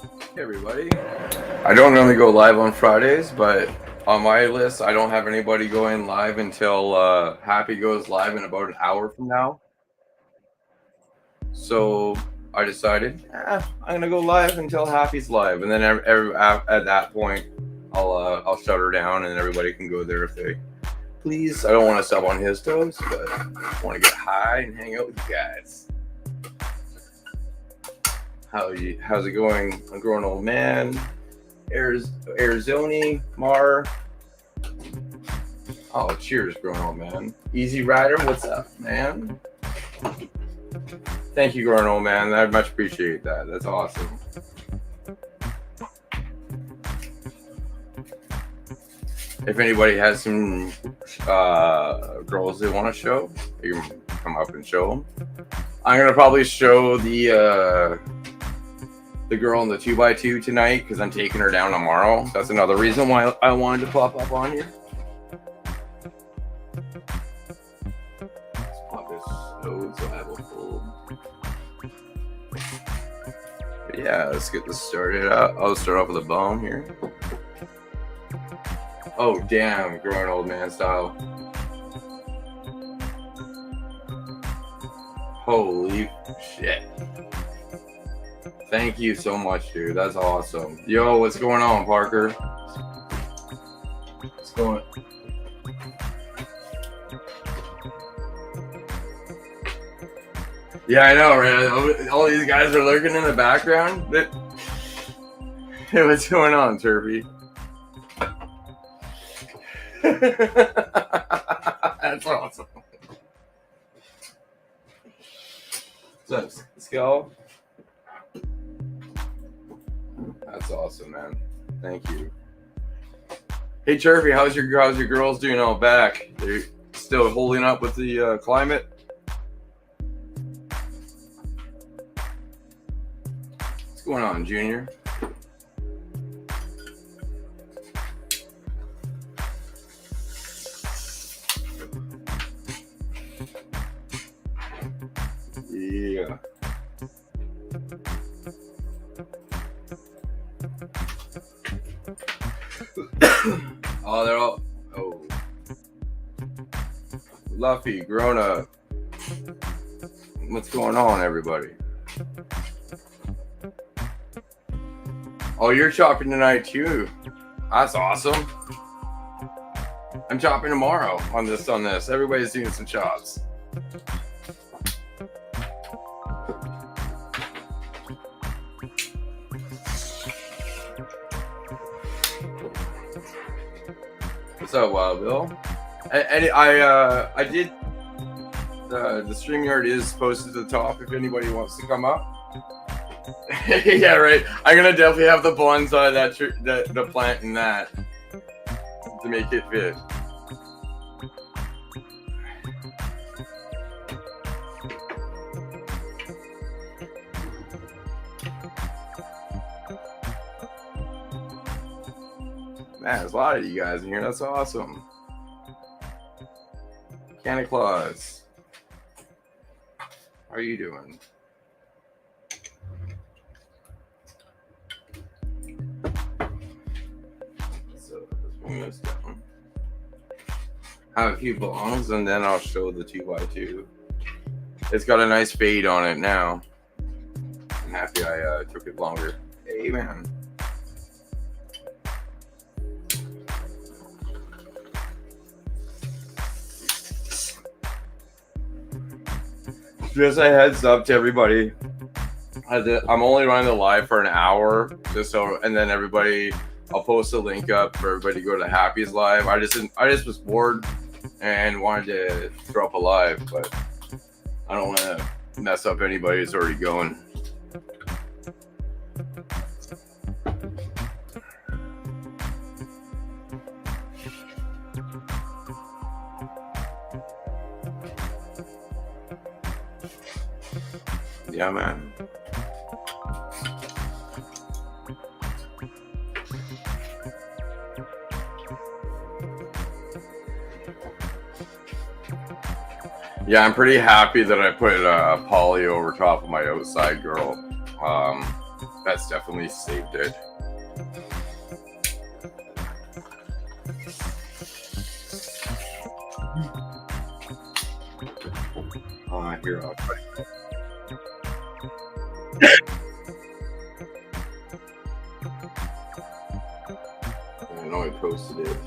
Hey everybody. I don't normally go live on Fridays, but on my list, I don't have anybody going live until Happy goes live in about an hour from now. So I decided I'm gonna go live until Happy's live, and then at that point, I'll shut her down, and everybody can go there if they please. I don't want to step on his toes, but I want to get high and hang out with you guys. How's it going? I'm growing old man. Arizona, Mar. Oh, cheers, growing old man. Easy Rider, what's up, man? Thank you, growing old man. I much appreciate that. That's awesome. If anybody has some girls they want to show, you can come up and show them. I'm gonna probably show the girl in the 2x2 tonight because I'm taking her down tomorrow. That's another reason why I wanted to pop up on here. Let's pop this node so I have a full. But yeah, let's get this started. I'll start off with a bone here. Oh damn, growing old man style. Holy shit. Thank you so much, dude. That's awesome. Yo, what's going on, Parker? What's going on? Yeah, I know, right? All these guys are lurking in the background. Hey, what's going on, Turpy? That's awesome. What's up, Skull? That's awesome, man. Thank you. Hey, Turfy, how's your girls doing out back? They're still holding up with the climate? What's going on, Junior? Yeah. Oh, they're all. Oh. Luffy, grown up. What's going on, everybody? Oh, you're chopping tonight, too. That's awesome. I'm chopping tomorrow on this. Everybody's doing some chops. What's up, Wild Bill? I did. The StreamYard is posted at the top if anybody wants to come up. Yeah, right. I'm gonna definitely have the bonsai the plant in that to make it fit. Man, there's a lot of you guys in here. That's awesome. Santa Claus. How are you doing? So let's bring this down. I have a few bongs and then I'll show the 2x2. It's got a nice fade on it now. I'm happy I took it longer. Hey, man. Just a heads up to everybody. I'm only running the live for an hour, just so, and then I'll post a link up for everybody to go to Happy's live. I just was bored and wanted to throw up a live, but I don't want to mess up anybody who's already going. Yeah, man. Yeah, I'm pretty happy that I put poly over top of my outside girl. pest definitely saved it. Here, I'll try. I know I posted it.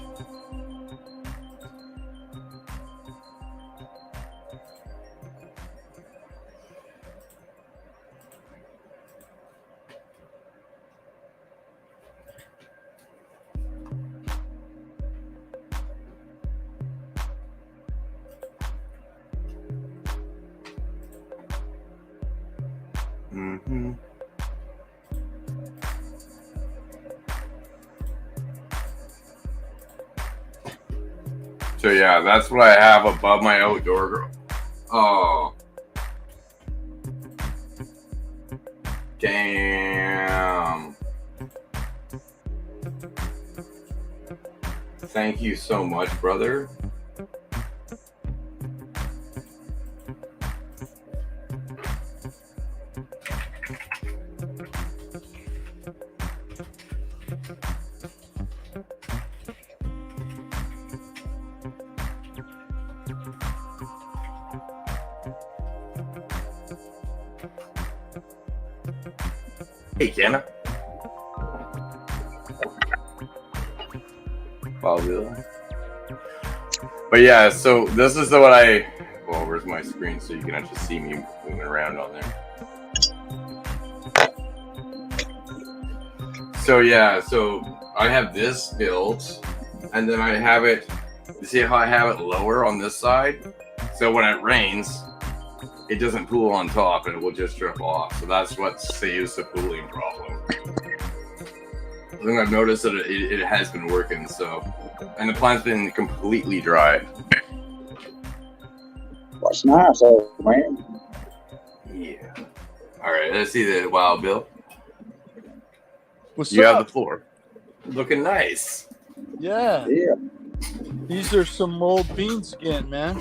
So yeah, that's what I have above my outdoor grow. Oh, damn! Thank you so much, brother. Hey, Kenna. But yeah, so this is what well, where's my screen so you can actually see me moving around on there. So yeah, so I have this built, and then I have it, you see how I have it lower on this side? So when it rains, it doesn't pool on top and it will just drip off. So that's what saves the pooling problem. I think I've noticed that it has been working, so. And the plant's been completely dry. That's nice, man. Yeah. All right, let's see the Wild Bill. What's you up? Have the floor. Looking nice. Yeah. Yeah. These are some mulled beans again, man.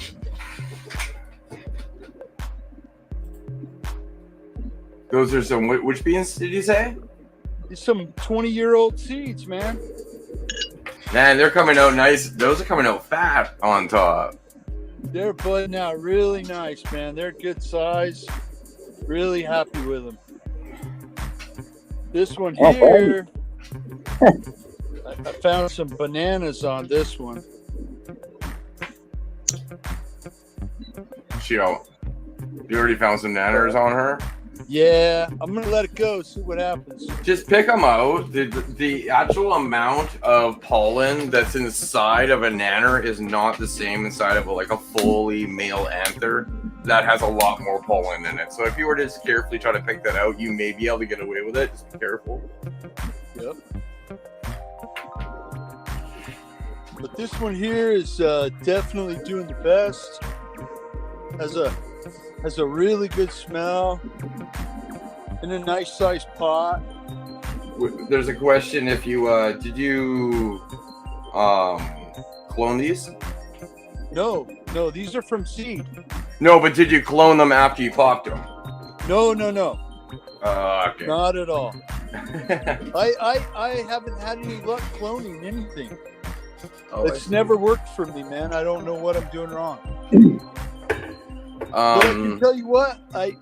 Those are some, which beans did you say? These some 20-year-old seeds, man. Man, they're coming out nice. Those are coming out fat on top. They're budding out really nice, man. They're good size. Really happy with them. This one here, I found some bananas on this one. You already found some nanners on her? Yeah, I'm going to let it go, see what happens. Just pick them out. The actual amount of pollen that's inside of a nanner is not the same inside of a fully male anther that has a lot more pollen in it. So if you were to just carefully try to pick that out, you may be able to get away with it. Just be careful. Yep. But this one here is definitely doing the best. Has a really good smell in a nice sized pot. There's a question if you did you clone these? No, these are from seed. No, but did you clone them after you popped them? No. Okay. Not at all. I haven't had any luck cloning anything. It's never worked for me, man. I don't know what I'm doing wrong. But I can tell you what, I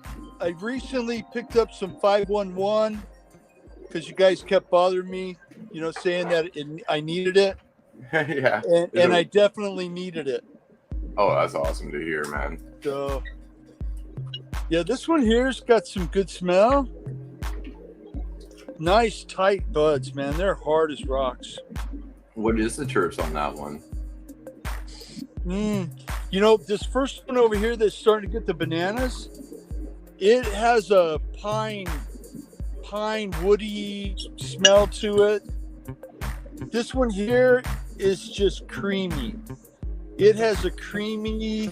recently picked up some 511 because you guys kept bothering me, saying that I needed it. Yeah. And I definitely needed it. Oh, that's awesome to hear, man. So, yeah, this one here's got some good smell. Nice tight buds, man. They're hard as rocks. What is the terps on that one? This first one over here that's starting to get the bananas, it has a pine woody smell to it. This one here is just creamy. It has a creamy,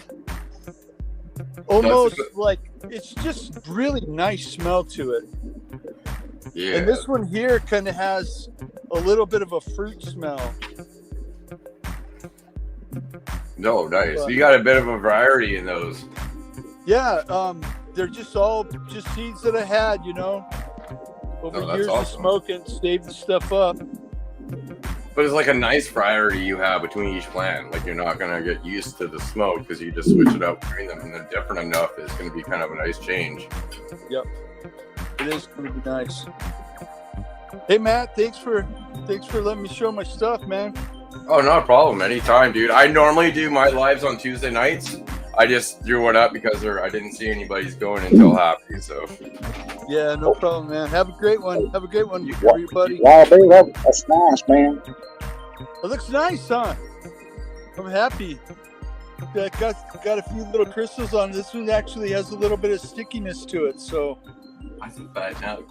almost like, it's just really nice smell to it. Yeah. And this one here kind of has a little bit of a fruit smell. No, nice. You got a bit of a variety in those. Yeah, they're just all seeds that I had, over that's years awesome. of smoking, save the stuff up. But it's like a nice variety you have between each plant. Like you're not gonna get used to the smoke because you just switch it out between them, and they're different enough. It's gonna be kind of a nice change. Yep, it is going to be nice. Hey Matt, thanks for letting me show my stuff, man. Oh, not a problem. Anytime, dude. I normally do my lives on Tuesday nights. I just threw one up because I didn't see anybody's going until happy. So Yeah, no problem, man. Have a great one. Have a great one, everybody. Wild Bill, that's nice, man. It looks nice, huh? I'm happy. Got a few little crystals on. This one actually has a little bit of stickiness to it, so I think that now.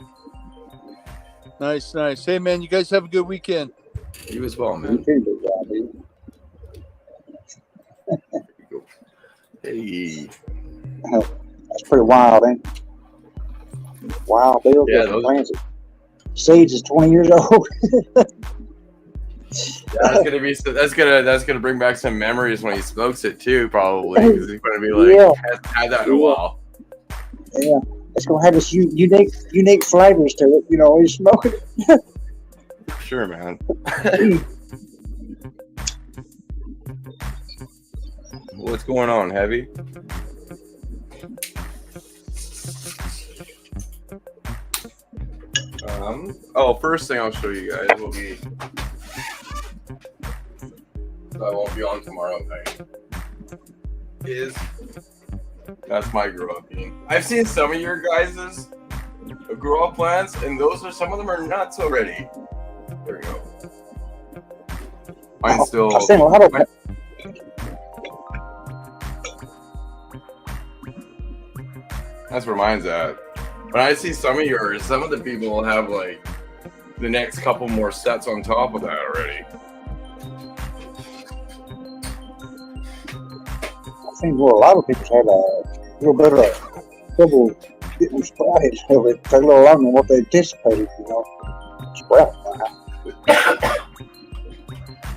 nice. Hey man, you guys have a good weekend. You as well, You man. too, big Wild Bill. Hey. That's pretty wild, ain't it? Wild Bill, Yeah, different plants. Seeds is 20 years old. That's gonna bring back some memories when he smokes it too, probably. Because he's gonna be like, Yeah. hasn't had that in a while. Yeah, it's gonna have this unique flavors to it. You know, he's smoking it. Sure, man. What's going on, Heavy? First thing I'll show you guys will be. I won't be on tomorrow night. That's my grow up bean. I've seen some of your guys's grow up plants, and some of them are nuts already. There we go. Mine's still. I've seen a lot of them. That's where mine's at. When I see some of yours, some of the people will have like the next couple more sets on top of that already. I've seen where a lot of people had a little bit of trouble getting sprouted. So it took a little longer than what they anticipated, you know. Sprout.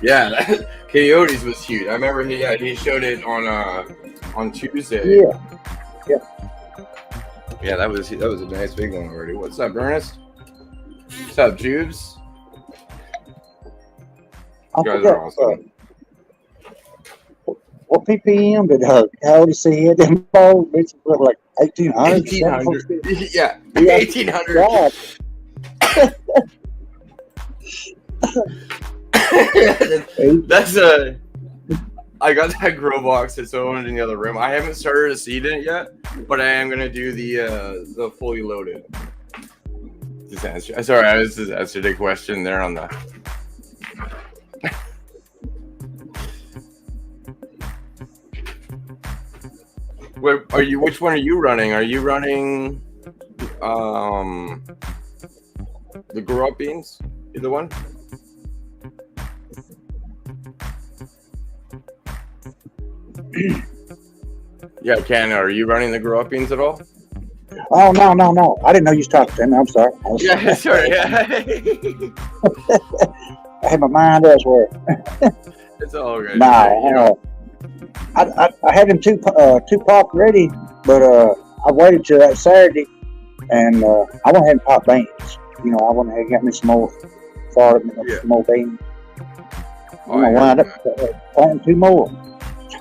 Yeah, Coyotes was huge. I remember he showed it on Tuesday. Yeah. Yeah, that was a nice big one already. What's up, Ernest? What's up, Jubes? I You guys forgot, are awesome. what ppm did how old he had them balls? It's like 1800. 1800. Yeah, Yeah. 1800. God. That's I got that grow box that's owned in the other room. I haven't started a seed in it yet, but I am gonna do the fully loaded. Sorry, I just answered a question there on the. Which one are you running? Are you running the grow up beans? Either one? Yeah, Ken, are you running the grow up beans at all? Oh, no. I didn't know you was talking to me. I'm sorry. Yeah, sorry. Yeah. I had my mind elsewhere. It's all good. No, I had them two popped ready, but I waited till that Saturday, and I went ahead and popped beans. You know, I went ahead and got me some more, some more beans. Oh, I wound up planting two more.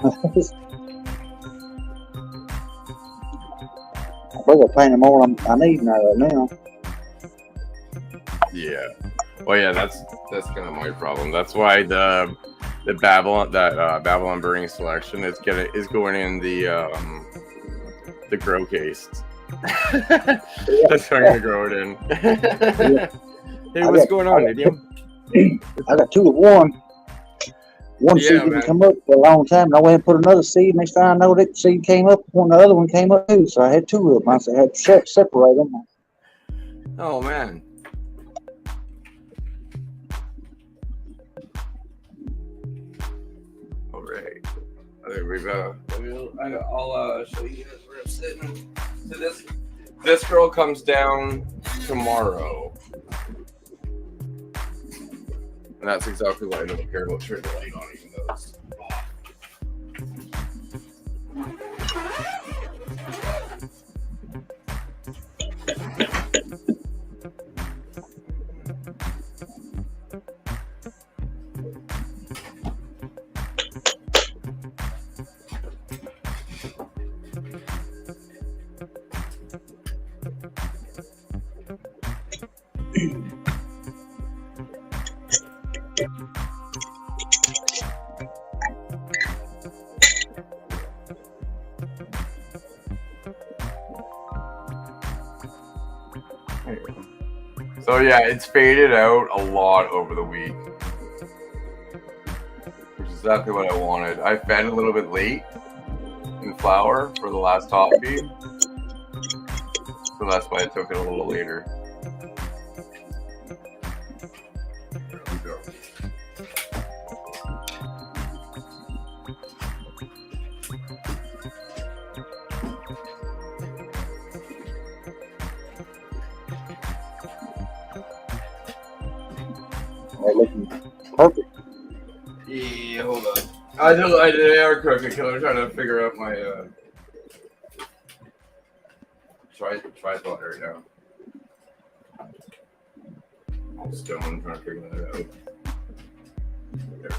I think I'm planting more I need now. Yeah. Well, yeah, that's kind of my problem. That's why the Babylon Burning Selection is going in the grow case. That's what I'm gonna grow it in. Hey, what's going on, Idiom? I got two of one. One seed didn't come up for a long time, and I went and put another seed. Next time I know that seed came up, the other one came up too. So I had two of them. I had to separate them. Oh man. All right. There we go. I'll show you guys where I'm sitting. So this girl comes down tomorrow. And that's exactly why I don't care about turning the light on, even though it's off. So yeah, it's faded out a lot over the week, which is exactly what I wanted. I fed a little bit late in flower for the last top feed, so that's why I took it a little later. There we go. They're looking perfect. Yeah, hold on. They are cooking because I'm trying to figure out my tripod right now. I'm stone trying to figure that out. There we go.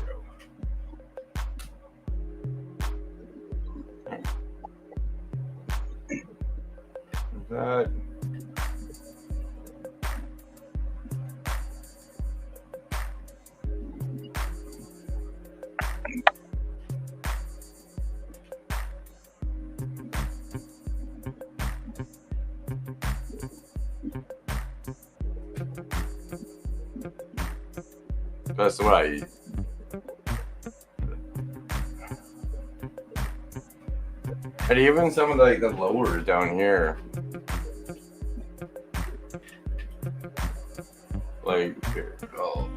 That. That's what I eat. And even some of the lowers down here. Like, here, oh.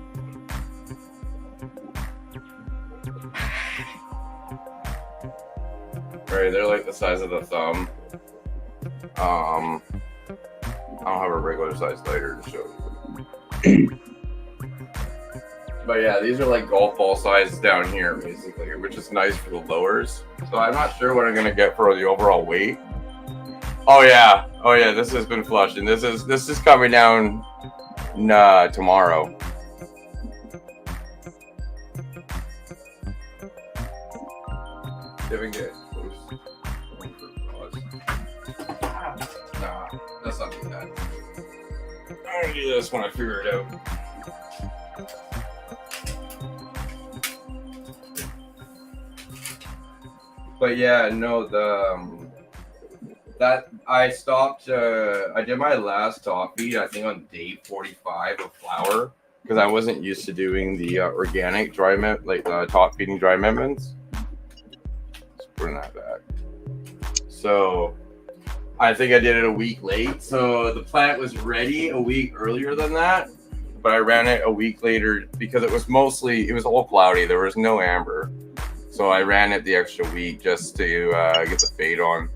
Right, they're like the size of the thumb. I don't have a regular size lighter to show you. But yeah, these are like golf ball size down here, basically, which is nice for the lowers. So I'm not sure what I'm gonna get for the overall weight. Oh yeah, this has been flushed, and this is coming down tomorrow. Did we get Nah, that's not too bad. I'm gonna do this when I figure it out. But yeah, no, that I stopped. I did my last top feed, I think, on day 45 of flower because I wasn't used to doing the organic dry top feeding dry amendments. Let's bring that back. So I think I did it a week late. So the plant was ready a week earlier than that, but I ran it a week later because it was all cloudy. There was no amber. So I ran it the extra week just to get the fade on.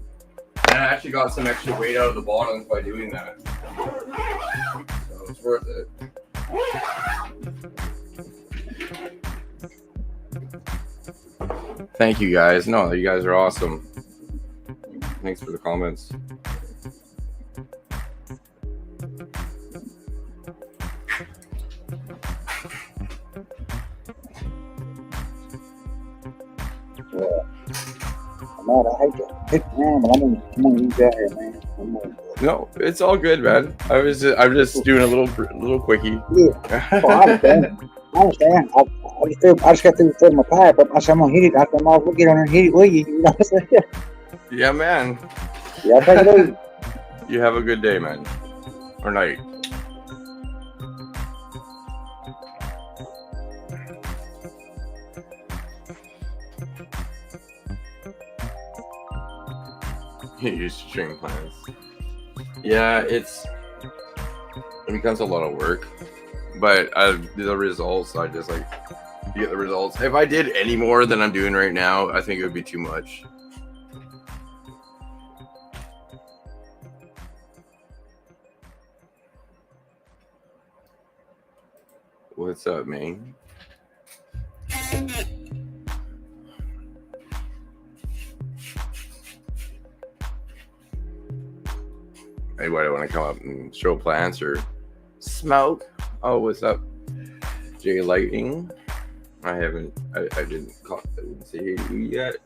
And I actually got some extra weight out of the bottoms by doing that. So it's worth it. Thank you guys. No, you guys are awesome. Thanks for the comments. I hate to pick around, but I'm gonna use that here, man. No, it's all good, man. I'm just doing a little quickie. Yeah, I understand. I just got through filling my pipe up. I said I'm gonna hit it. I said, we'll get on there and hit it with you. You know what I'm saying? Yeah, man. Yeah, take it easy. You have a good day, man, or night. You used to string plants. Yeah, it becomes a lot of work, but the results, I just like to get the results. If I did any more than I'm doing right now, I think it would be too much. What's up, man? Anybody want to come up and show plants or smoke? Oh, what's up, Jay Lightning? I didn't see you yet.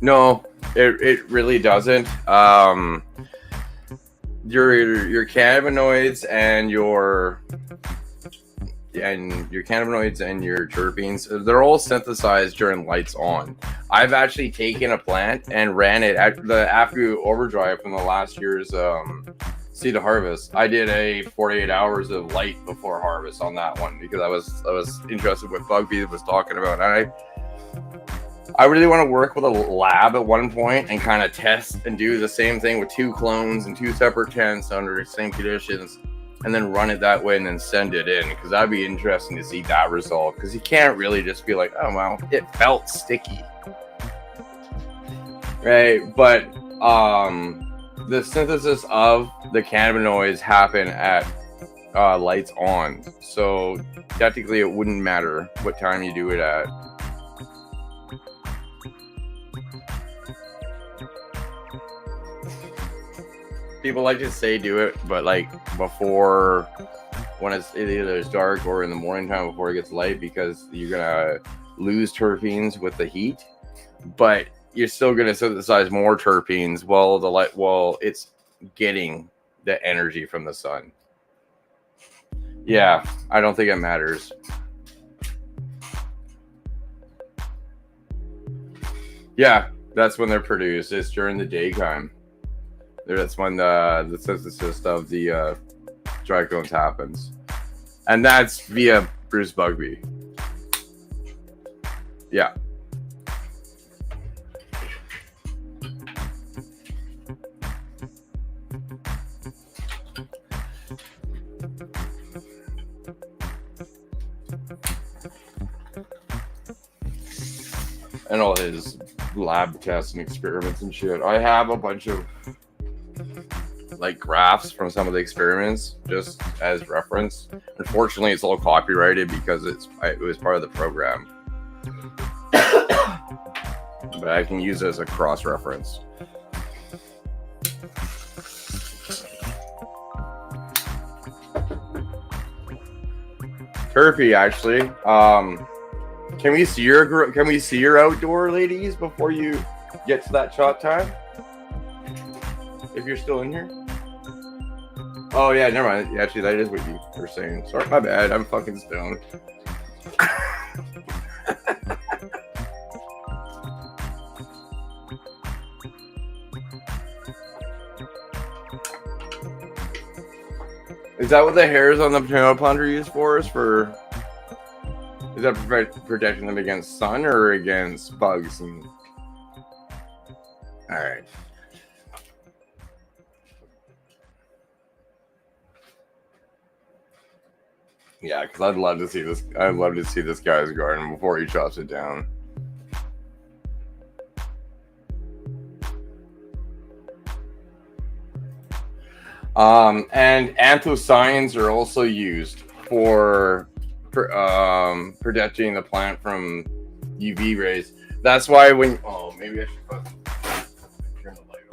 No, It really doesn't. Your cannabinoids and your cannabinoids and your terpenes, they're all synthesized during lights on. I've actually taken a plant and ran it at the after overdrive from the last year's seed to harvest. I did a 48 hours of light before harvest on that one because I was interested in what Bugby was talking about. And I really want to work with a lab at one point and kind of test and do the same thing with 2 clones and 2 separate tents under the same conditions, and then run it that way and then send it in, because that'd be interesting to see that result, because you can't really just be like, oh well, it felt sticky, right? But the synthesis of the cannabinoids happen at lights on, so technically it wouldn't matter what time you do it at. People like to say do it, but like before, when it's either it's dark or in the morning time before it gets light, because you're gonna lose terpenes with the heat, but you're still gonna synthesize more terpenes while it's getting the energy from the sun. Yeah, I don't think it matters. Yeah, that's when they're produced. It's during the daytime. That's when the synthesis of the dry cones happens. And that's via Bruce Bugby. Yeah. And all his lab tests and experiments and shit. I have a bunch of like graphs from some of the experiments just as reference. Unfortunately, it's all copyrighted because it was part of the program. But I can use it as a cross-reference. Turpy, actually. Can we see your outdoor, ladies, before you get to that shot time? If you're still in here. Oh yeah, never mind. Actually, that is what you were saying. Sorry, my bad. I'm fucking stoned. Is that what the hairs on the potato plant are used for? Is that protecting them against sun or against bugs? All right. Yeah, because I'd love to see this. I'd love to see this guy's garden before he chops it down. And anthocyanins are also used for protecting the plant from UV rays. That's why when maybe I should turn the light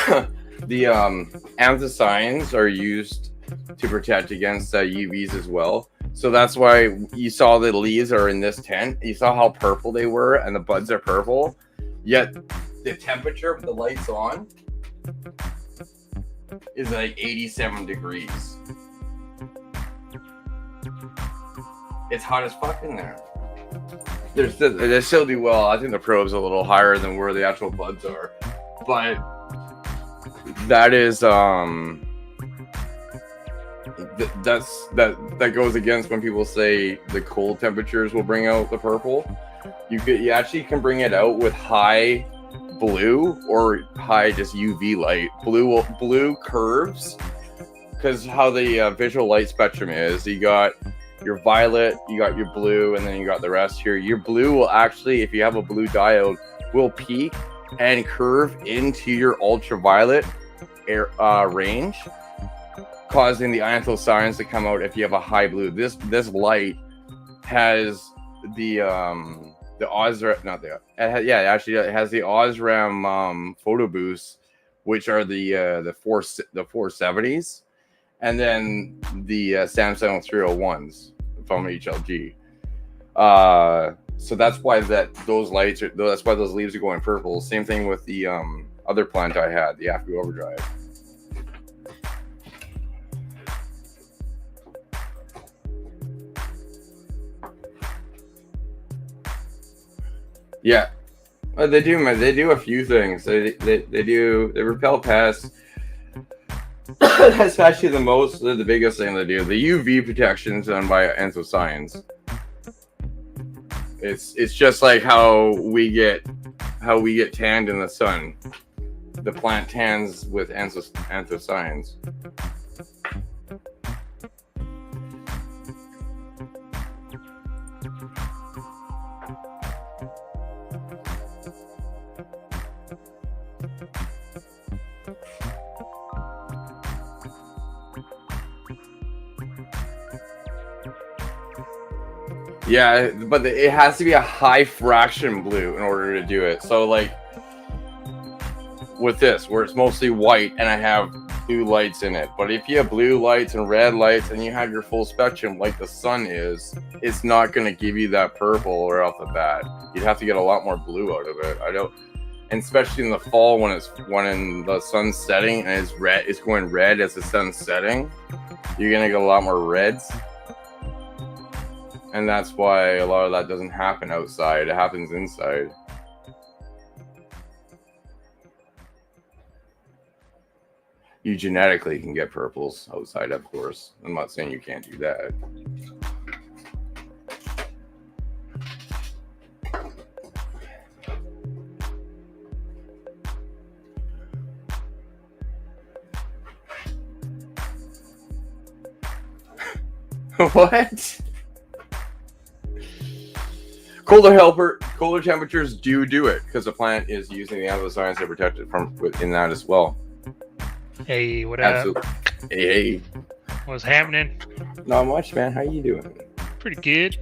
off. The anthocyanins are used to protect against UVs as well. So that's why you saw the leaves are in this tent. You saw how purple they were, and the buds are purple. Yet the temperature with the lights on is like 87 degrees. It's hot as fuck in there. They still do well. I think the probe's a little higher than where the actual buds are, but that is that goes against when people say the cold temperatures will bring out the purple. You actually can bring it out with high blue or high just UV light. Blue curves, because how the visual light spectrum is. You got your violet, you got your blue, and then you got the rest here. Your blue will actually, if you have a blue diode, will peak and curve into your ultraviolet range, causing the anthocyanins to come out if you have a high blue. This light has the Osram, not the it has the Osram photo boosts, which are the 470s, and then the Samsung 301s from HLG. So that's why those lights are. That's why those leaves are going purple. Same thing with the other plant I had, the Afro Overdrive. Yeah, they do. They do a few things. They repel pests. That's actually the biggest thing they do. The UV protection is done by anthocyanins. It's just like how we get tanned in the sun. The plant tans with anthocyanins. Yeah, but it has to be a high fraction blue in order to do it. So like with this, where it's mostly white and I have blue lights in it. But if you have blue lights and red lights and you have your full spectrum like the sun is, it's not going to give you that purple right off the bat. You'd have to get a lot more blue out of it. And especially in the fall when the sun's setting and it's going red as the sun's setting, you're going to get a lot more reds. And that's why a lot of that doesn't happen outside. It happens inside. You genetically can get purples outside, of course. I'm not saying you can't do that. What? Colder temperatures do it because the plant is using the anthocyanins to protect it from within that as well. Hey, what up? Absolutely. Hey. What's happening? Not much, man. How you doing? Pretty good.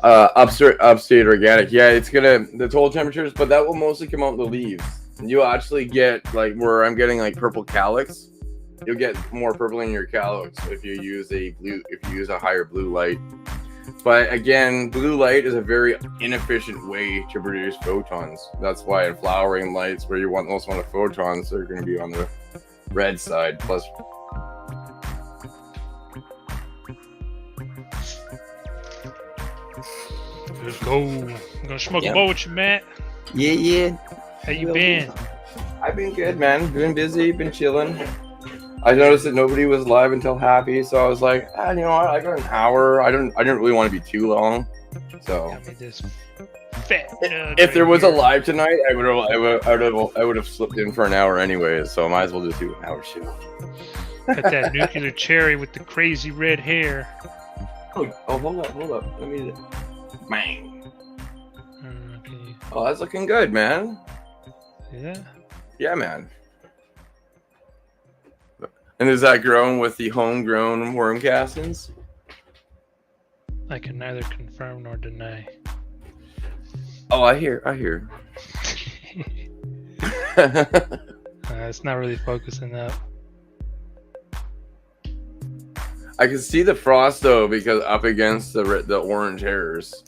Upstate organic. Yeah, it's the total temperatures, but that will mostly come out in the leaves. You'll actually get like where I'm getting like purple calyx. You'll get more purple in your calyx if you use a higher blue light. But again, blue light is a very inefficient way to produce photons. That's why in flowering lights, where you want most amount of photons, they're going to be on the red side. Plus, let's go. I'm gonna smoke a bowl with you, Matt. Yeah. How you been? I've been good, man. Been busy, been chilling. I noticed that nobody was live until Happy, so I was like, you know what? I got an hour. I didn't really want to be too long. So Got me this fat if there was a live tonight, I would have slipped in for an hour anyways. So I might as well just do an hour show. Got that nuclear cherry with the crazy red hair. Oh, hold up. Let me. Bang. Okay. Oh, that's looking good, man. Yeah. Yeah, man. And is that grown with the homegrown worm castings? I can neither confirm nor deny. Oh, I hear. It's not really focusing up. I can see the frost though, because up against the orange hairs.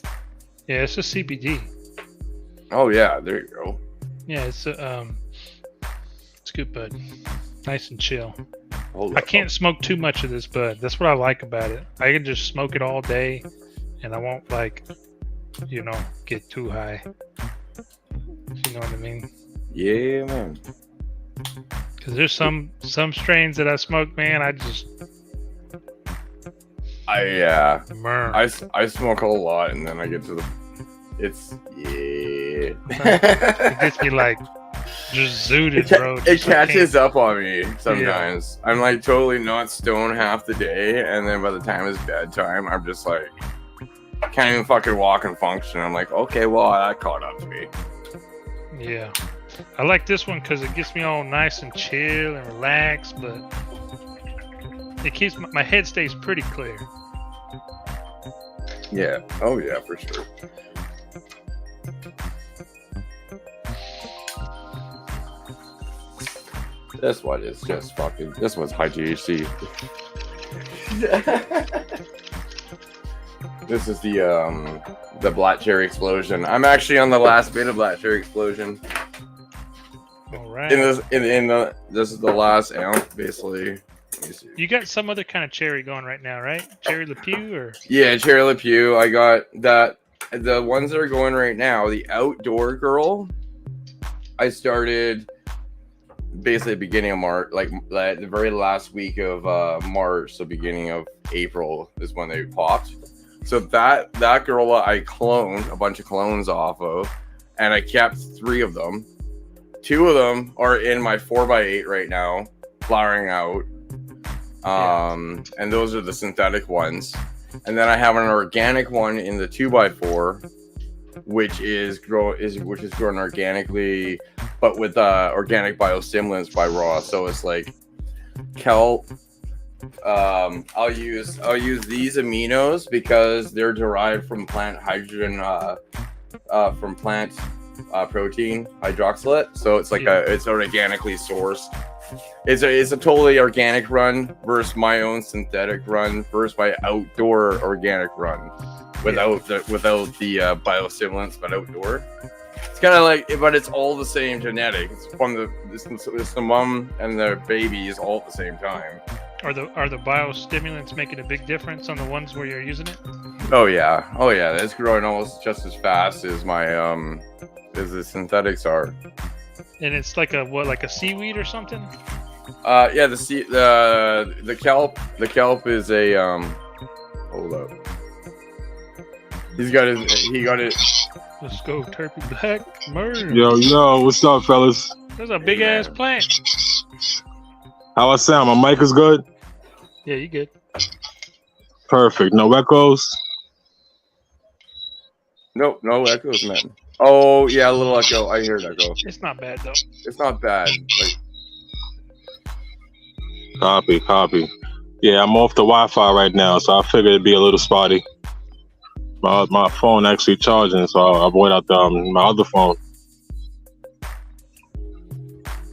Yeah, it's just CBD. Oh yeah, there you go. Yeah, it's good bud. Nice and chill. Hold I up. can't smoke too much of this bud. That's what I like about it. I can just smoke it all day, and I won't get too high. You know what I mean? Yeah, man. Because there's some strains that I smoke, man. I smoke a lot, and then I get to it gets me like just zooted, bro. It catches up on me sometimes. Yeah. I'm like totally not stoned half the day, and then by the time it's bedtime, I'm just like can't even fucking walk and function. I'm like, okay, well, that caught up to me. Yeah, I like this one because it gets me all nice and chill and relaxed, but it keeps my head stays pretty clear. Yeah. Oh yeah, for sure. This one is just fucking. This one's high THC. This is the black cherry explosion. I'm actually on the last bit of black cherry explosion. All right. This is the last ounce, basically. Let me see. You got some other kind of cherry going right now, right? Cherry Le Pew or? Yeah, cherry Le Pew. I got that. The ones that are going right now, the Outdoor Girl. I started basically beginning of March, like the very last week of March, so beginning of April is when they popped. So that girl I cloned a bunch of clones off of, and I kept 3 of them. 2 of them are in my 4x8 right now, flowering out. And those are the synthetic ones. And then I have an organic one in the 2x4, which is grown organically, but with organic biostimulants by Raw. So it's like kelp. I'll use these aminos because they're derived from plant hydrogen, from plant protein hydroxylate. So it's like it's organically sourced. It's a totally organic run versus my own synthetic run versus my outdoor organic run without the biostimulants, but outdoor. It's kind of like, but it's all the same genetic. It's from it's the mom and the babies all at the same time. Are the biostimulants making a big difference on the ones where you're using it? Oh yeah. It's growing almost just as fast as my as the synthetics are. And it's like a seaweed or something? Yeah, the kelp. The kelp is a hold up. He got it. Let's go, Turpy Black. Murder. Yo, what's up, fellas? There's a big ass plant. How I sound? My mic is good? Yeah, you good. Perfect. No echoes? Nope, no echoes, man. Oh, yeah, a little echo. I hear an echo. It's not bad, though. It's not bad. Copy. Yeah, I'm off the Wi-Fi right now, so I figured it'd be a little spotty. My phone actually charging, so I brought out my other phone.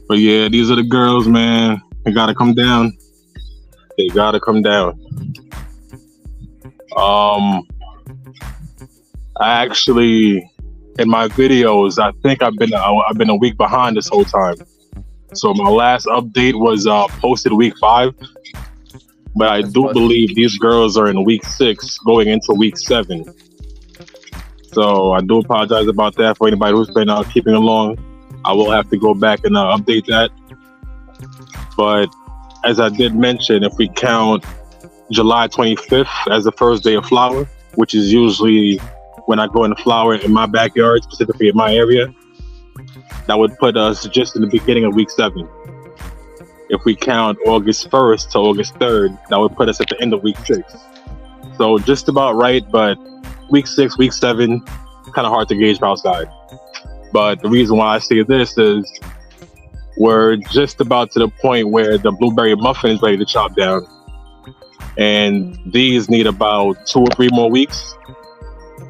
But yeah, these are the girls, man. They gotta come down. I actually, in my videos, I think I've been a week behind this whole time. So my last update was posted week 5, but I do believe these girls are in week 6, going into week 7. So I do apologize about that for anybody who's been keeping along. I will have to go back and update that. But as I did mention, if we count July 25th as the first day of flower, which is usually when I go in the flower in my backyard, specifically in my area, that would put us just in the beginning of week 7. If we count August 1st to August 3rd, that would put us at the end of week 6. So just about right, but week 6, week 7, kind of hard to gauge outside. But the reason why I say this is we're just about to the point where the blueberry muffin is ready to chop down. And these need about 2 or 3 more weeks,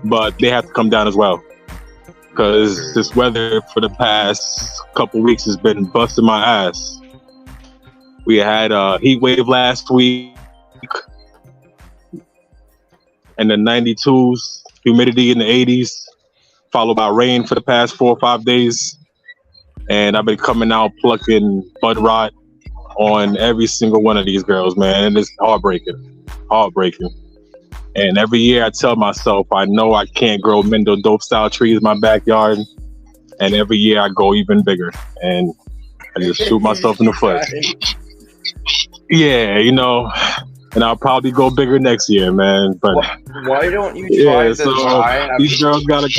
but they have to come down as well. Because this weather for the past couple weeks has been busting my ass. We had a heat wave last week, and the 92s, humidity in the 80s, followed by rain for the past 4 or 5 days. And I've been coming out plucking bud rot on every single one of these girls, man. And it's heartbreaking. And every year I tell myself, I know I can't grow Mendo dope style trees in my backyard. And every year I go even bigger. And I just shoot myself in the foot. Yeah, and I'll probably go bigger next year, man. But why don't you try these girls gotta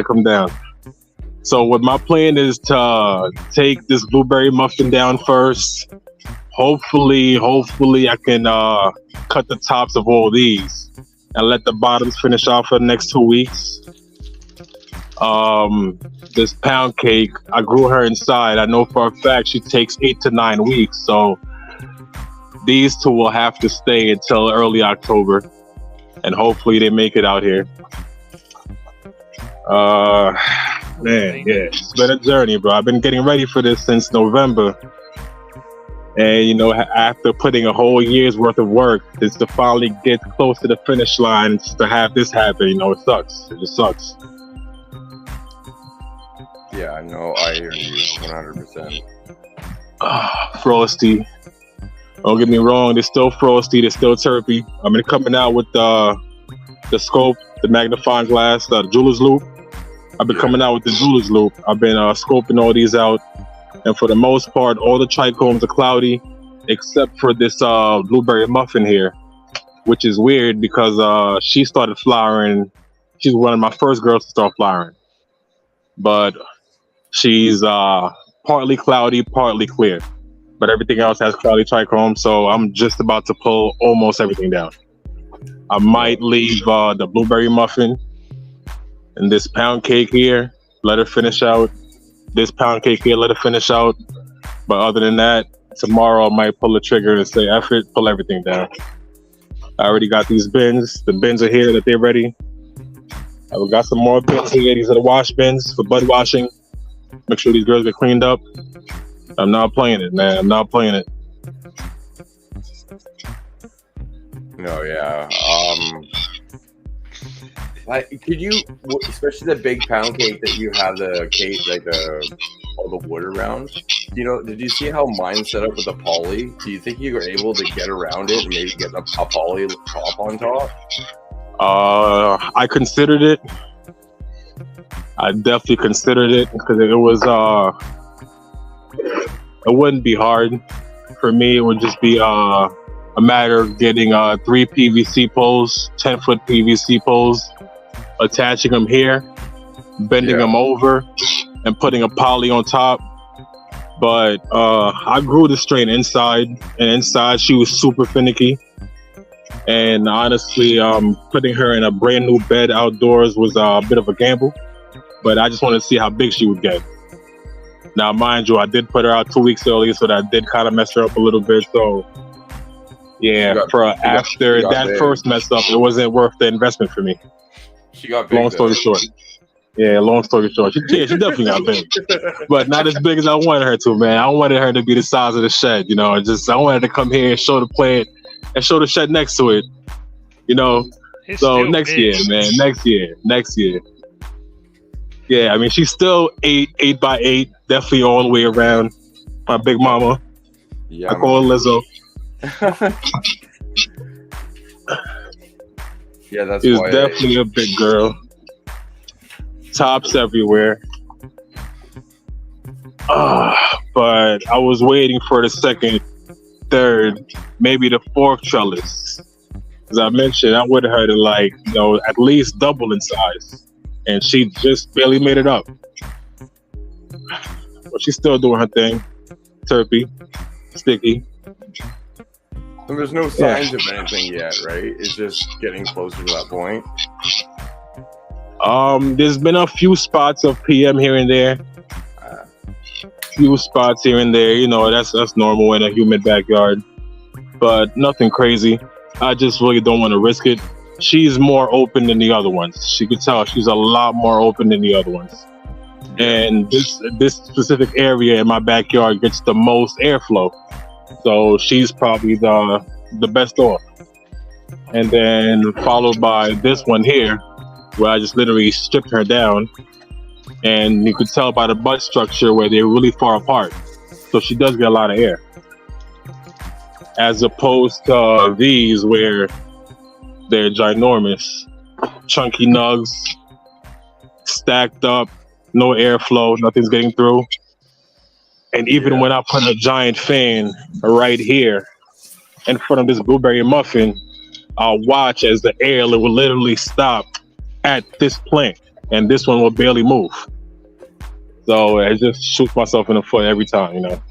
come down. So what my plan is to take this blueberry muffin down first. Hopefully I can cut the tops of all these and let the bottoms finish off for the next 2 weeks. This pound cake, I grew her inside. I know for a fact she takes 8 to 9 weeks. So these 2 will have to stay until early October, and hopefully they make it out here. Man, yeah, it's been a journey, bro. I've been getting ready for this since November, And you know, after putting a whole year's worth of work, just to finally get close to the finish line, and just to have this happen, you know, it sucks. It just sucks. Yeah, no, I hear you 100%. Frosty. Don't get me wrong, they're still frosty, they're still terpy. I mean, coming out with the scope, the magnifying glass, the jeweler's loop. I've been coming out with the jeweler's loop. I've been scoping all these out, and for the most part, all the trichomes are cloudy, except for this blueberry muffin here, which is weird because she started flowering. She's one of my first girls to start flowering, but she's partly cloudy, partly clear. But everything else has cloudy trichome, so I'm just about to pull almost everything down. I might leave the blueberry muffin and this pound cake here, let her finish out. This pound cake here, let her finish out. But other than that, tomorrow I might pull the trigger and say, F it, pull everything down. I already got these bins. The bins are here that they're ready. I've got some more bins here. These are the wash bins for bud washing. Make sure these girls get cleaned up. I'm not playing it, man. I'm not playing it. No, yeah. Like, could you, especially the big pound cake that you have the cake, like all the wood around? You know, did you see how mine's set up with the poly? Do you think you were able to get around it and maybe get a poly top on top? I considered it. I definitely considered it because it was it wouldn't be hard for me. It would just be a matter of getting 3 PVC poles, 10-foot PVC poles, attaching them here, bending them over, and putting a poly on top. But I grew the strain inside, and inside she was super finicky. And honestly, putting her in a brand new bed outdoors was a bit of a gamble. But I just wanted to see how big she would get. Now, mind you, I did put her out 2 weeks early, so that did kind of mess her up a little bit. So, yeah, after that first mess up, it wasn't worth the investment for me. She got big. Long story short. Yeah, long story short. She definitely got big. But not as big as I wanted her to, man. I wanted her to be the size of the shed, you know. I wanted to come here and show the plant and show the shed next to it, you know. It's so still next big. year, man. Next year. Yeah, I mean, she's still 8 by 8, definitely all the way around. My big mama. Yeah, I call her Lizzo. Yeah, that's She's why definitely a big girl. Tops everywhere. But I was waiting for the second, third, maybe the fourth trellis. As I mentioned, I wanted her to at least double in size. And she just barely made it up. But she's still doing her thing. Terpy, sticky. And there's no signs of anything yet, right? It's just getting closer to that point. There's been a few spots of PM here and there. Few spots here and there. You know, that's normal in a humid backyard. But nothing crazy. I just really don't want to risk it. She's more open than the other ones. She could tell she's a lot more open than the other ones. And this specific area in my backyard gets the most airflow. So she's probably the best off. And then followed by this one here, where I just literally stripped her down. And you could tell by the butt structure where they're really far apart. So she does get a lot of air. As opposed to these where they're ginormous, chunky nugs, stacked up, no airflow, nothing's getting through. And even when I put a giant fan right here in front of this blueberry muffin, I'll watch as the air will literally stop at this plant, and this one will barely move. So I just shoot myself in the foot every time, you know.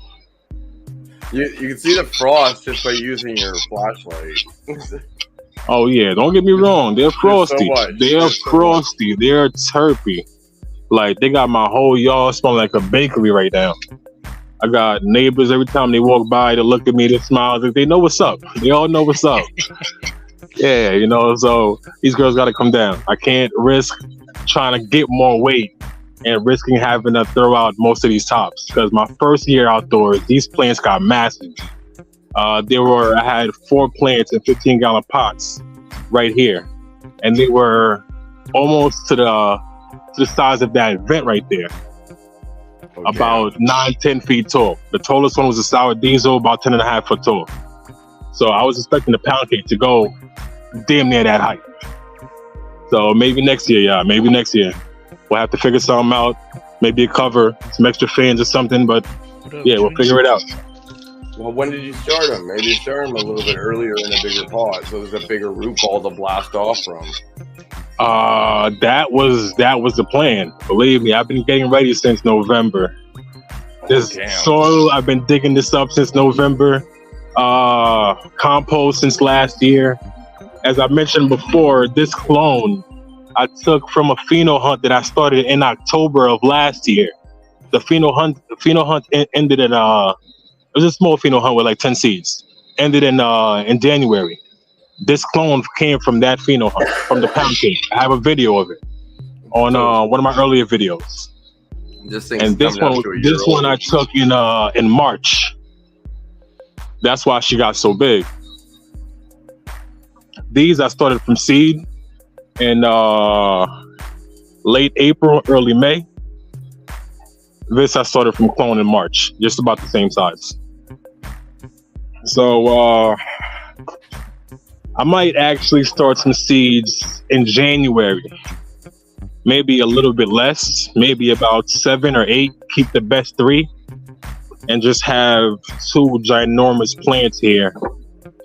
You can see the frost just by using your flashlight. Oh yeah, don't get me wrong. They're frosty. They're frosty. They're terpy. Like, they got my whole yard smelling like a bakery right now. I got neighbors every time they walk by, they look at me, they smile. They know what's up. They all know what's up. Yeah, you know, so these girls got to come down. I can't risk trying to get more weight and risking having to throw out most of these tops. Because my first year outdoors, these plants got massive. I had 4 plants in 15-gallon pots right here, and they were almost to the size of that vent right there. Okay. About 9-10 feet tall. The tallest one was a sour diesel, about 10.5 foot tall. So I was expecting the pound cake to go damn near that height. So maybe next year, yeah, maybe next year. We'll have to figure something out. Maybe a cover, some extra fans or something, but yeah, we'll figure it out. Well, when did you start them? Maybe you start them a little bit earlier in a bigger pot, so there's a bigger root ball to blast off from. That was the plan. Believe me, I've been getting ready since November. This soil, I've been digging this up since November. Compost since last year. As I mentioned before, this clone I took from a pheno hunt that I started in October of last year. The pheno hunt ended in it was a small pheno hunt with like 10 seeds. Ended in January. This clone came from that pheno hunt, from the pound cake. I have a video of it on one of my earlier videos. And this one I took in March. That's why she got so big. These I started from seed in late April, early May. This I started from clone in March, just about the same size. So I might actually start some seeds in January. Maybe a little bit less, maybe about 7 or 8, keep the best 3, and just have 2 ginormous plants here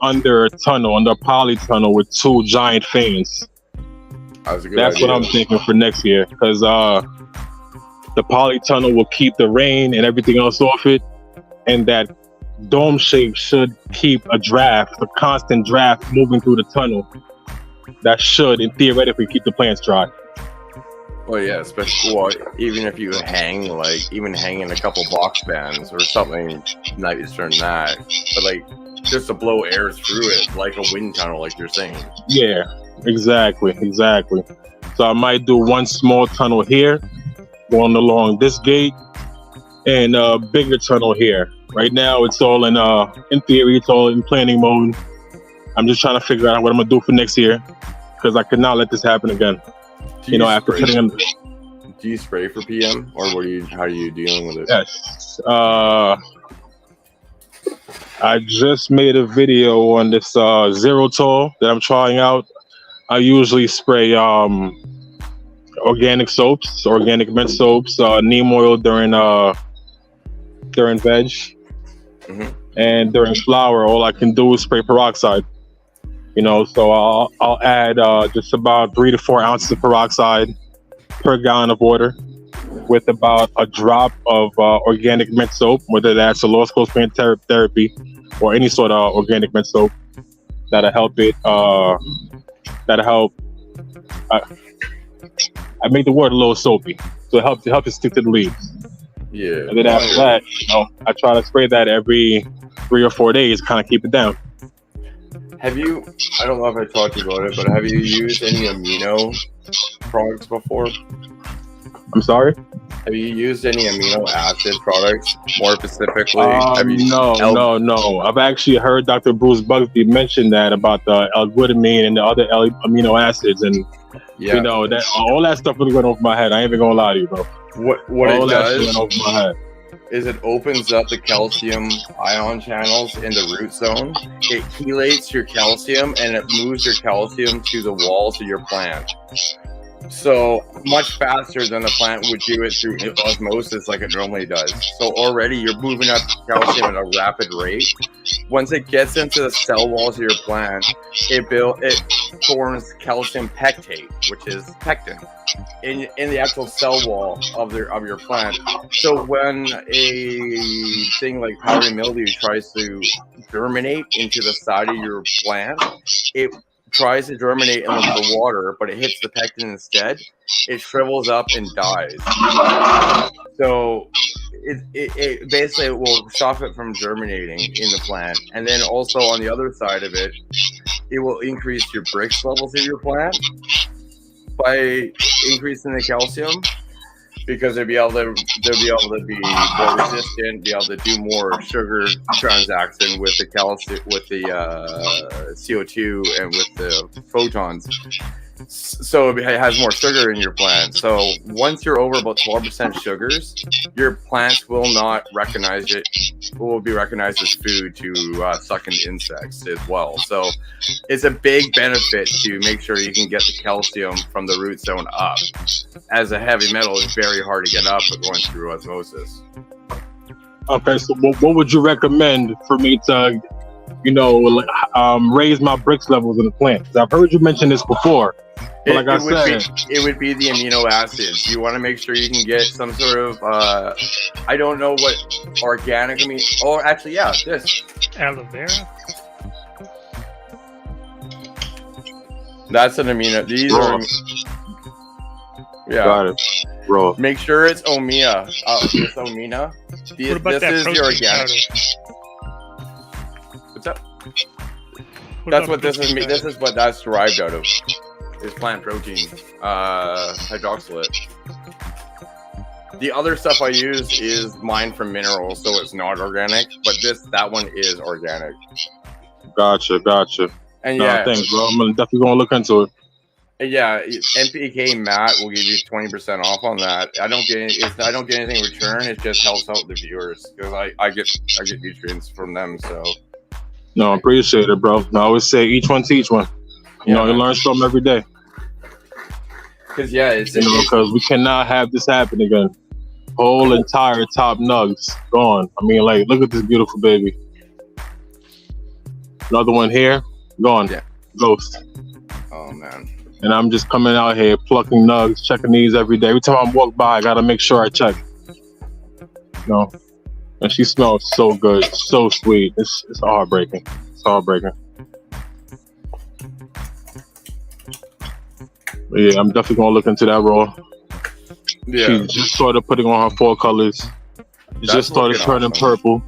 under a tunnel, under a poly tunnel with 2 giant fans. That's what I'm thinking for next year, because the poly tunnel will keep the rain and everything else off it, and that dome shape should keep a constant draft moving through the tunnel. That should, and theoretically, keep the plants dry. Well, yeah, especially even if you hang a couple box fans or something nicer than that, but like just to blow air through it like a wind tunnel, like you're saying. Yeah, exactly. So I might do 1 small tunnel here, going along this gate, and a bigger tunnel here. Right now, it's all in theory, it's all in planning mode. I'm just trying to figure out what I'm gonna do for next year, because I could not let this happen again. After putting in. Do you spray for PM, or how are you dealing with it? Yes. I just made a video on this Zero Tall that I'm trying out. I usually spray organic soaps, organic mint soaps, neem oil during veg, and during flower. All I can do is spray peroxide. So I'll add just about 3 to 4 ounces of peroxide per gallon of water, with about a drop of organic mint soap, whether that's a lost coast plant therapy or any sort of organic mint soap. That'll help it. That'll help. I make the water a little soapy, so it helps it stick to the leaves. Yeah. And then after that, I try to spray that every 3 or 4 days, kind of keep it down. Have you, I don't know if I talked to you about it, but have you used any amino products before? I'm sorry? Have you used any amino acid products, more specifically? No. I've actually heard Dr. Bruce Bugsby mention that about the L-glutamine and the other amino acids, and that all that stuff really went over my head. I ain't even gonna lie to you, bro. What all it that does shit went over my head is it opens up the calcium ion channels in the root zone. It chelates your calcium and it moves your calcium to the walls of your plant. So much faster than the plant would do it through osmosis like it normally does. So already you're moving up calcium at a rapid rate. Once it gets into the cell walls of your plant, it forms calcium pectate, which is pectin, in the actual cell wall of your plant. So when a thing like powdery mildew tries to germinate into the side of your plant, it tries to germinate in the water, but it hits the pectin instead. It shrivels up and dies. So it basically will stop it from germinating in the plant. And then also on the other side of it, it will increase your Brix levels of your plant by increasing the calcium. because they'll be able to be more resistant, be able to do more sugar transaction with the calcium, with the CO2, and with the photons. So it has more sugar in your plant. So once you're over about 12% sugars, your plants will not recognize it. Will be recognized as food to suck in insects as well. So it's a big benefit to make sure you can get the calcium from the root zone up. As a heavy metal, it's very hard to get up going through osmosis. Okay, so what would you recommend for me to, raise my bricks levels in the plant? 'Cause I've heard you mention this before. But it would be the amino acids. You want to make sure you can get some sort of I don't know what organic amino. Oh, actually, yeah, this Aloe vera. That's an amino. These are. Yeah. Got it, bro. Make sure it's omia. It's omina. What about that is the protein organic. powder? What's up? What That's about what this is. protein This powder? is what that's derived out of. Is plant protein, hydroxylate. The other stuff I use is mine from minerals, so it's not organic. But that one is organic. Gotcha. And No, yeah, thanks, bro. I'm definitely gonna look into it. yeah, NPK Matt will give you 20% off on that. I don't get anything in return. It just helps out the viewers because I get nutrients from them. So No, I appreciate it, bro. I always say each one teach one. You learn something every day. because it's Because we cannot have this happen again. Whole entire top nugs gone. I mean, like, look at this beautiful baby. Another one here, gone. Yeah. Ghost. oh man. And I'm just coming out here plucking nugs, checking these every day. Every time I walk by, I gotta make sure I check. And she smells so good, so sweet. It's heartbreaking. It's heartbreaking. But yeah, I'm definitely gonna look into that role. Yeah, She just started putting on her 4 colors. It That's just started looking turning awesome. purple.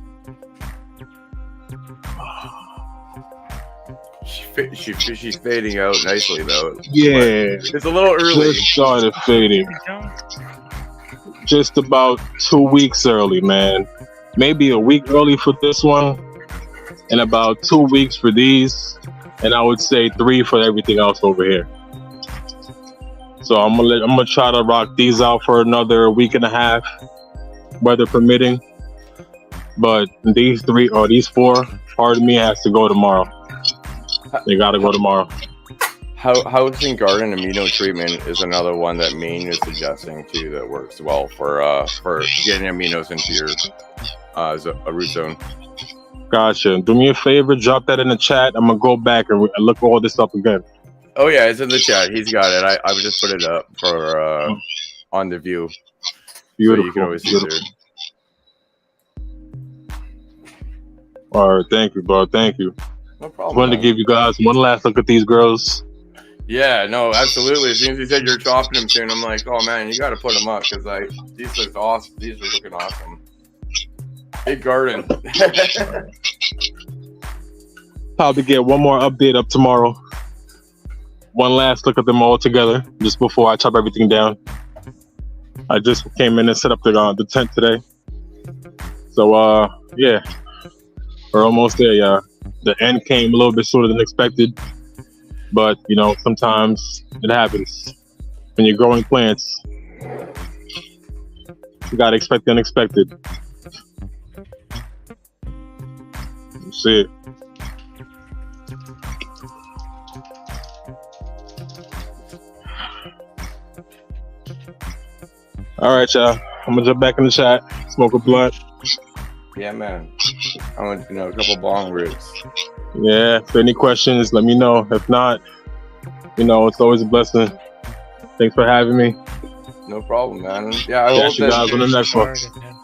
she's fading out nicely though. Yeah, It's a little early. just started fading. You know? Just about 2 weeks early, man. Maybe a week early for this one, and about 2 weeks for these, and I would say 3 for everything else over here. So I'm gonna try to rock these out for another week and a half, weather permitting. But these 3 or these 4, part of me has to go tomorrow. They gotta go tomorrow. House and garden amino treatment is another one that Maine is suggesting too that works well for getting aminos into your a root zone. Gotcha. Do me a favor, drop that in the chat. I'm gonna go back and look all this up again. Oh yeah, it's in the chat. He's got it. I would just put it up for on the view. Beautiful. So you can always see Beautiful. there. All right, thank you, bro. Thank you. No I problem. wanted to man. give you guys one last look at these girls. Yeah, no, absolutely. As soon as you said you're chopping them soon, I'm like, oh man, you got to put them up because these look awesome. These are looking awesome. Big garden. Probably get one more update up tomorrow. One last look at them all together just before I chop everything down. I just came in and set up the tent today. So yeah, we're almost there, yeah. The end came a little bit sooner than expected, but sometimes it happens when you're growing plants. You gotta expect the unexpected. That's it. All right, y'all. I'm gonna jump back in the chat, smoke a blunt. Yeah, man. I want a couple bong rips. Yeah, if any questions, let me know. If not, it's always a blessing. Thanks for having me. No problem, man. Yeah, I hope Catch you guys on the next one. Started, man.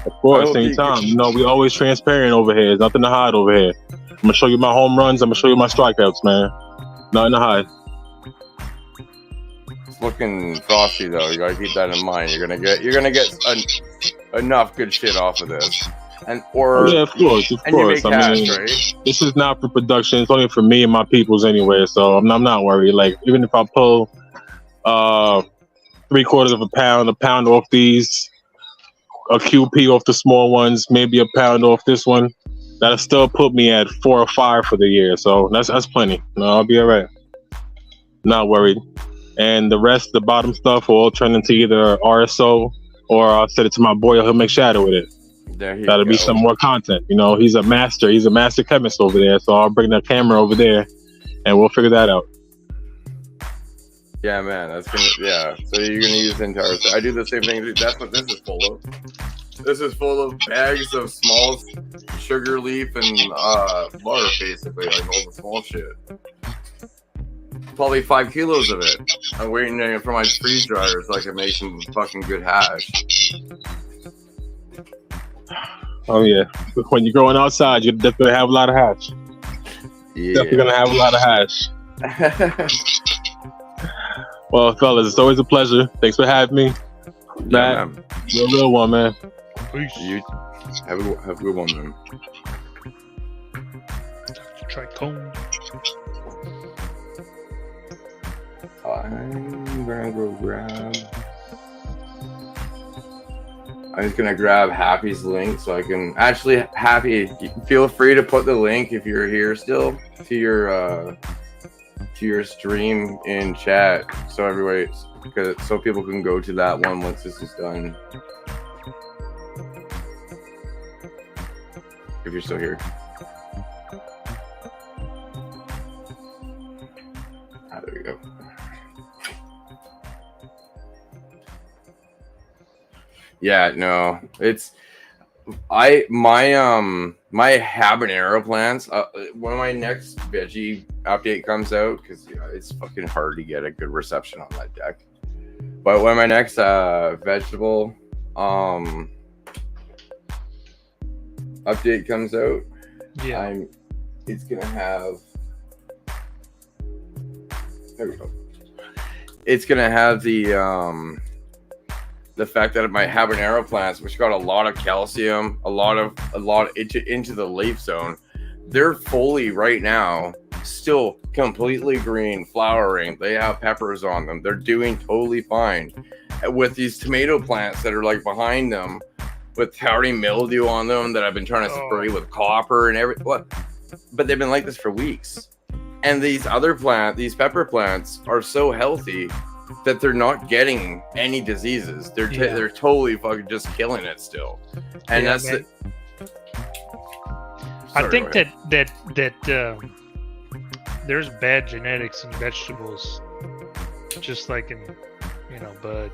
Of course, I hope you anytime. We always transparent over here. There's nothing to hide over here. I'm gonna show you my home runs. I'm gonna show you my strikeouts, man. Nothing to hide. It's looking frosty though. You gotta keep that in mind. You're gonna get enough good shit off of this, Yeah, of course. and you make cash, right? This is not for production. It's only for me and my peoples anyway. So I'm not worried. Like even if I pull 3 3/4 of a pound off these, a QP off the small ones, maybe a pound off this one. That'll still put me at 4 or 5 for the year. So that's plenty. No, I'll be all right. Not worried. And the rest, the bottom stuff, will all turn into either RSO or I'll send it to my boy. He'll make shadow with it. That'll be some more content. You know, he's a master chemist over there. So I'll bring the camera over there and we'll figure that out. Yeah, man, that's gonna, yeah. So you're gonna use the entire thing. I do the same thing. That's what this is full of. This is full of bags of small sugar leaf and flour, basically, like all the small shit. Probably 5 kilos of it. I'm waiting for my freeze dryer so I can make some fucking good hash. Oh yeah, when you're going outside, you're definitely gonna have a lot of hash. Yeah. Definitely gonna have a lot of hash. Well, fellas, it's always a pleasure. Thanks for having me. Yeah, man. You're a real one, man. Peace. You have a good one, man. Trichome. I'm gonna go grab. I'm just gonna grab Happy's link so I can actually. Happy, feel free to put the link if you're here still to your stream in chat, so everybody, so people can go to that one once this is done. If you're still here. There we go. Yeah, no, it's my habanero plants. When my next veggie update comes out, because it's fucking hard to get a good reception on that deck. But when my next vegetable update comes out, yeah, it's gonna have. There we go. It's gonna have the fact that my habanero plants, which got a lot of calcium, a lot into the leaf zone, they're fully right now still completely green, flowering. They have peppers on them. They're doing totally fine. With these tomato plants that are like behind them, with powdery mildew on them that I've been trying to spray with copper and everything. But they've been like this for weeks. And these other these pepper plants are so healthy that they're not getting any diseases. They're totally fucking just killing it still. And that's it. I think that there's bad genetics in vegetables, just like in bud.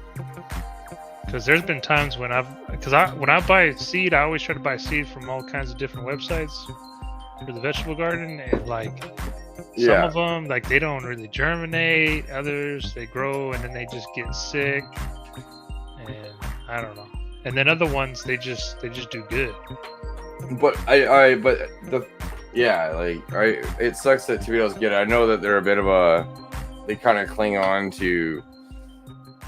Because there's been times when when I buy seed, I always try to buy seed from all kinds of different websites for the vegetable garden, and some of them, they don't really germinate. Others, they grow and then they just get sick, and I don't know. And then other ones, they just do good. But it sucks that tomatoes get it. I know that they're a bit of they kind of cling on to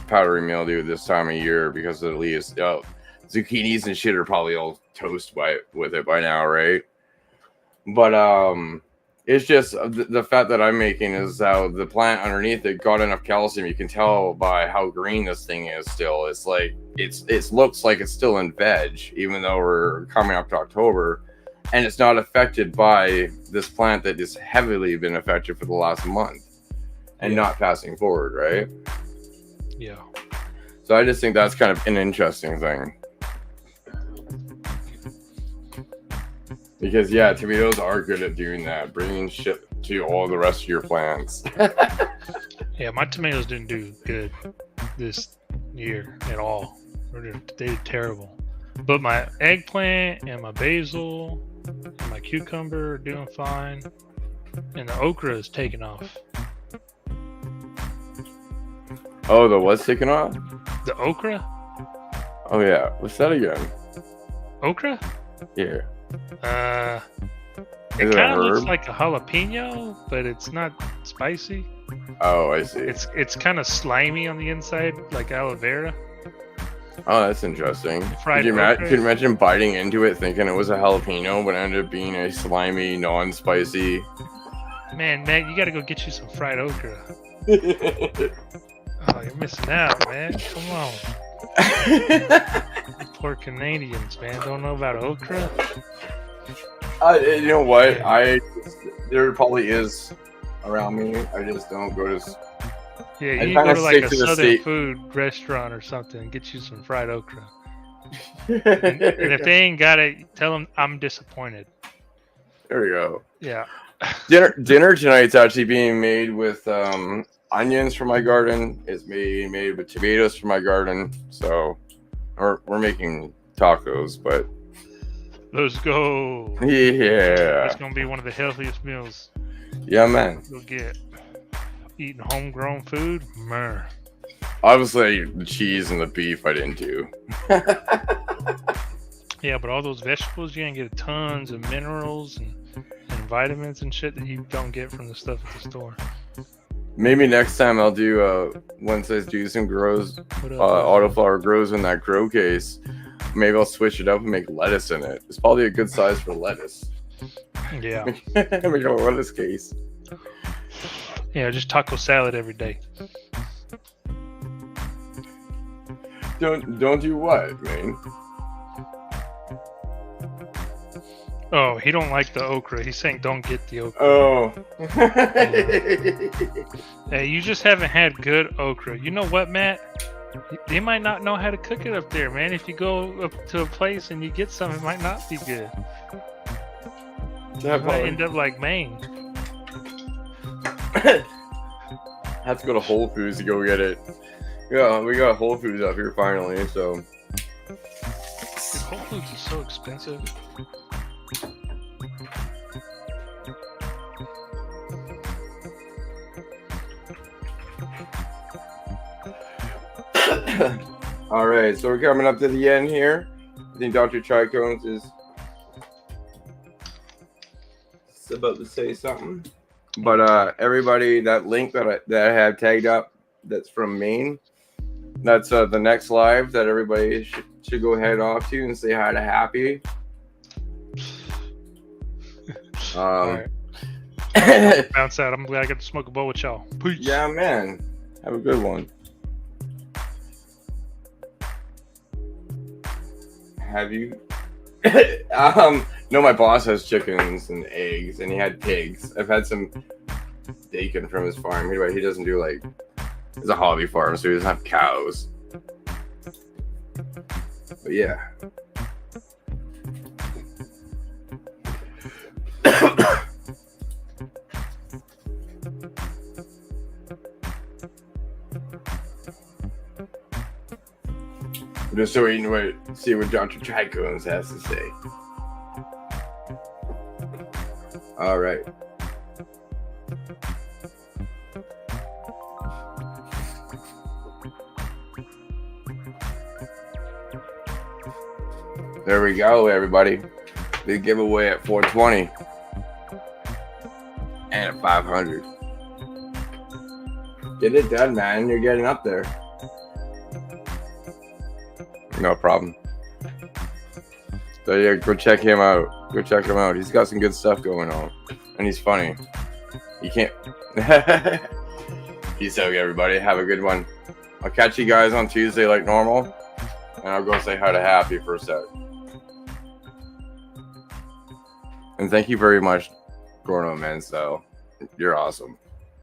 powdery mildew this time of year because of the leaves. Zucchinis and shit are probably all toast with it by now, right? But it's just the fat that I'm making is how the plant underneath it got enough calcium. You can tell by how green this thing is still. It's like it looks like it's still in veg, even though we're coming up to October, and it's not affected by this plant that has heavily been affected for the last month and not passing forward, right? Yeah. So I just think that's kind of an interesting thing. Because tomatoes are good at doing that, bringing shit to all the rest of your plants. Yeah, my tomatoes didn't do good this year at all. They did terrible. But my eggplant and my basil and my cucumber are doing fine, and the okra is taking off. Oh, the what's taking off? The okra? Oh yeah, what's that again? Okra? Yeah. It kind of looks like a jalapeno, but it's not spicy. Oh, I see. It's kind of slimy on the inside, like aloe vera. Oh, that's interesting. Could you imagine biting into it thinking it was a jalapeno, but it ended up being a slimy, non-spicy? Man, Matt, you got to go get you some fried okra. Oh, you're missing out, man. Come on. You poor Canadians, man. Don't know about okra? You know what? There probably is around me. I just don't go to. Yeah, I you kinda go to like stick a to the southern state. food restaurant or something and get you some fried okra. And if they ain't got it, tell them I'm disappointed. There we go. Yeah. Dinner tonight's actually being made with onions from my garden. It's being made with tomatoes from my garden. So we're making tacos, but Let's go. yeah. It's gonna be one of the healthiest meals Yeah, man. you'll get. Eating homegrown food, mer. Obviously, the cheese and the beef I didn't do. Yeah, but all those vegetables, you're gonna get tons of minerals and vitamins and shit that you don't get from the stuff at the store. Maybe next time I'll do once I do some grows What up, autoflower grows in that grow case. Maybe I'll switch it up and make lettuce in it. It's probably a good size for lettuce. Yeah. Make a lettuce case. Yeah, just taco salad every day. Don't do what, man? Oh, he don't like the okra. He's saying don't get the okra. Oh. Hey, you just haven't had good okra. You know what, Matt? They might not know how to cook it up there, man. If you go up to a place and you get some, it might not be good. It might end up like Maine. Have to go to Whole Foods to go get it. Yeah, we got Whole Foods up here finally, so. Dude, Whole Foods is so expensive. All right, so we're coming up to the end here. I think Dr. Tricones is about to say something. But everybody, that link that I have tagged up, that's from Maine. That's the next live that everybody should go head off to and say hi to Happy. Alright. Bounce out. I'm glad I got to smoke a bowl with y'all. Peace. Yeah, man. Have a good one. Have you? No, my boss has chickens and eggs, and he had pigs. I've had some bacon from his farm. He doesn't do like, it's a hobby farm, so he doesn't have cows. But yeah. I'm just waiting to see what Dr. Tricones has to say. All right. There we go, everybody. Big giveaway at 420 and at 500. Get it done, man. You're getting up there. No problem. So yeah, go check him out. Go check him out. He's got some good stuff going on, and he's funny. You can't. Peace out, everybody. Have a good one. I'll catch you guys on Tuesday like normal, and I'll go say hi to Happy for a sec. And thank you very much, Gorno Menso. You're awesome.